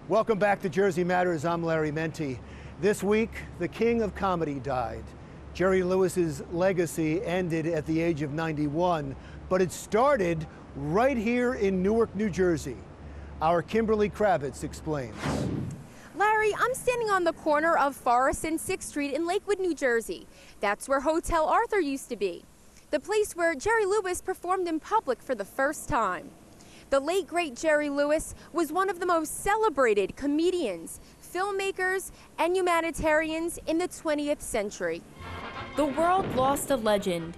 Welcome back to Jersey Matters. I'm Larry Menti. This week, the king of comedy died. Jerry Lewis's legacy ended at the age of 91, but it started right here in Newark, New Jersey. Our Kimberly Kravitz explains. Larry, I'm standing on the corner of Forest and 6th Street in Lakewood, New Jersey. That's where Hotel Arthur used to be, the place where Jerry Lewis performed in public for the first time. The late, great Jerry Lewis was one of the most celebrated comedians, filmmakers, and humanitarians in the 20th century. The world lost a legend.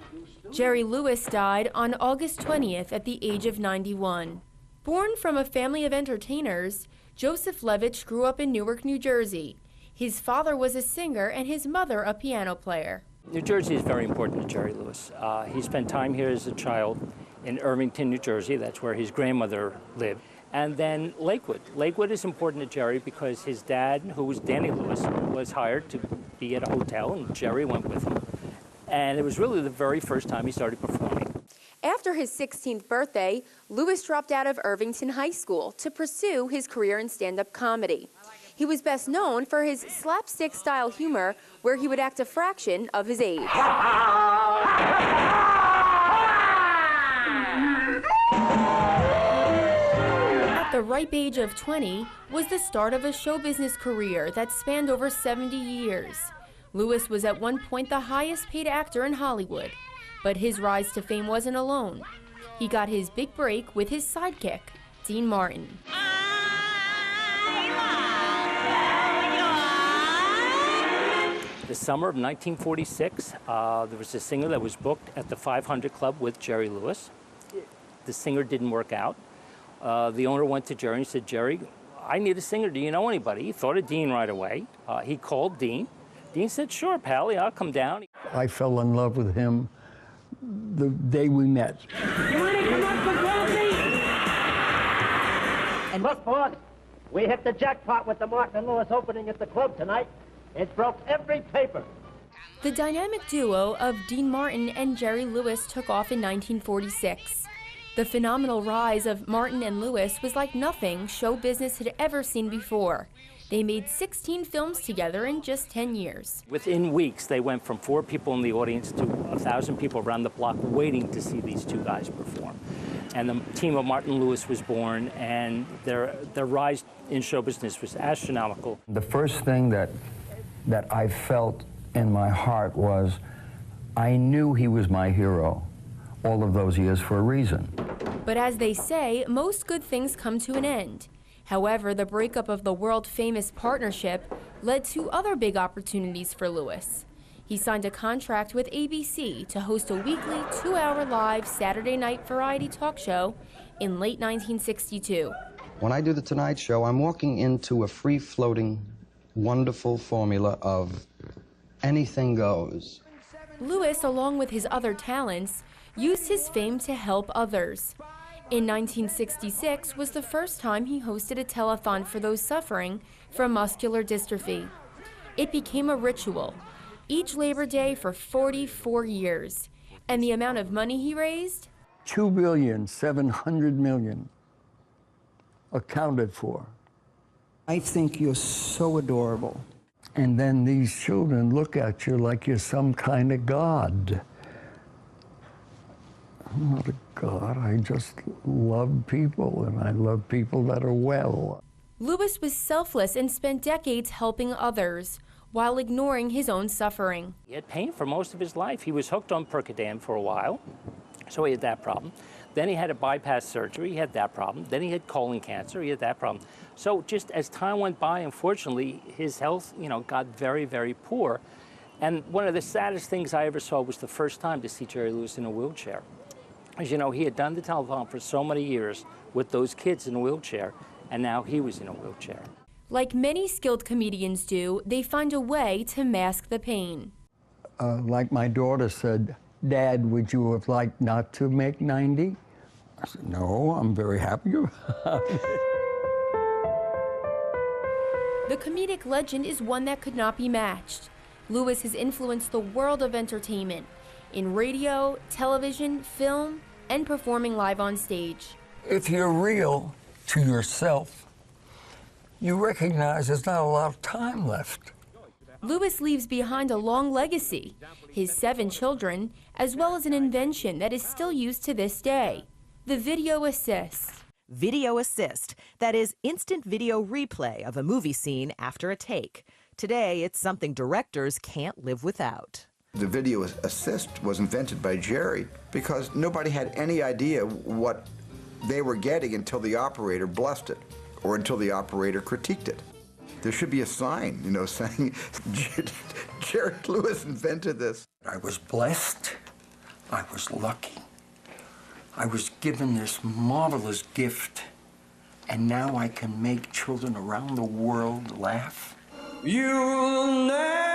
Jerry Lewis died on August 20th at the age of 91. Born from a family of entertainers, Joseph Levitch grew up in Newark, New Jersey. His father was a singer and his mother a piano player. New Jersey is very important to Jerry Lewis. He spent time here as a child in Irvington, New Jersey. That's where his grandmother lived. And then Lakewood. Lakewood is important to Jerry because his dad, who was Danny Lewis, was hired to be at a hotel, and Jerry went with him. And it was really the very first time he started performing. After his 16th birthday, Lewis dropped out of Irvington High School to pursue his career in stand-up comedy. He was best known for his slapstick-style humor, where he would act a fraction of his age. At the ripe age of 20 was the start of a show business career that spanned over 70 years. Lewis was at one point the highest-paid actor in Hollywood, but his rise to fame wasn't alone. He got his big break with his sidekick, Dean Martin. The summer of 1946, there was a singer that was booked at the 500 Club with Jerry Lewis. The singer didn't work out. The owner went to Jerry and said, "Jerry, I need a singer. Do you know anybody?" He thought of Dean right away. He called Dean. Dean said, "Sure, Pally, I'll come down." I fell in love with him the day we met. You want to come up for coffee? And look, boss, we hit the jackpot with the Martin and Lewis opening at the club tonight. It broke every paper. The dynamic duo of Dean Martin and Jerry Lewis took off in 1946. The phenomenal rise of Martin and Lewis was like nothing show business had ever seen before. They made 16 films together in just 10 years. Within weeks, they went from 4 people in the audience to 1,000 people around the block waiting to see these two guys perform. And the team of Martin Lewis was born, and their rise in show business was astronomical. The first thing that I felt in my heart was I knew he was my hero all of those years for a reason. But as they say, most good things come to an end. However, the breakup of the world-famous partnership led to other big opportunities for Lewis. He signed a contract with ABC to host a weekly 2-hour live Saturday night variety talk show in late 1962. When I do The Tonight Show, I'm walking into a free-floating, wonderful formula of anything goes. Lewis, along with his other talents, used his fame to help others. In 1966 was the first time he hosted a telethon for those suffering from muscular dystrophy. It became a ritual, each Labor Day for 44 years. And the amount of money he raised? $2,700,000,000 accounted for. I think you're so adorable. And then these children look at you like you're some kind of god. I'm not a god, I just love people, and I love people that are well. Lewis was selfless and spent decades helping others while ignoring his own suffering. He had pain for most of his life. He was hooked on Percodan for a while, so he had that problem. Then he had a bypass surgery, he had that problem. Then he had colon cancer, he had that problem. So just as time went by, unfortunately, his health, got very, very poor. And one of the saddest things I ever saw was the first time to see Jerry Lewis in a wheelchair. As you know, he had done the telethon for so many years with those kids in a wheelchair, and now he was in a wheelchair. Like many skilled comedians do, they find a way to mask the pain. Like my daughter said, "Dad, would you have liked not to make 90?" I said, "No, I'm very happy about it." The comedic legend is one that could not be matched. Lewis has influenced the world of entertainment in radio, television, film, and performing live on stage. If you're real to yourself, you recognize there's not a lot of time left. Lewis leaves behind a long legacy, his 7 children, as well as an invention that is still used to this day, the video assist. Video assist, that is instant video replay of a movie scene after a take. Today, it's something directors can't live without. The video assist was invented by Jerry because nobody had any idea what they were getting until the operator blessed it or until the operator critiqued it. There should be a sign, you know, saying Jerry Lewis invented this. I was blessed. I was lucky. I was given this marvelous gift, and now I can make children around the world laugh. You'll never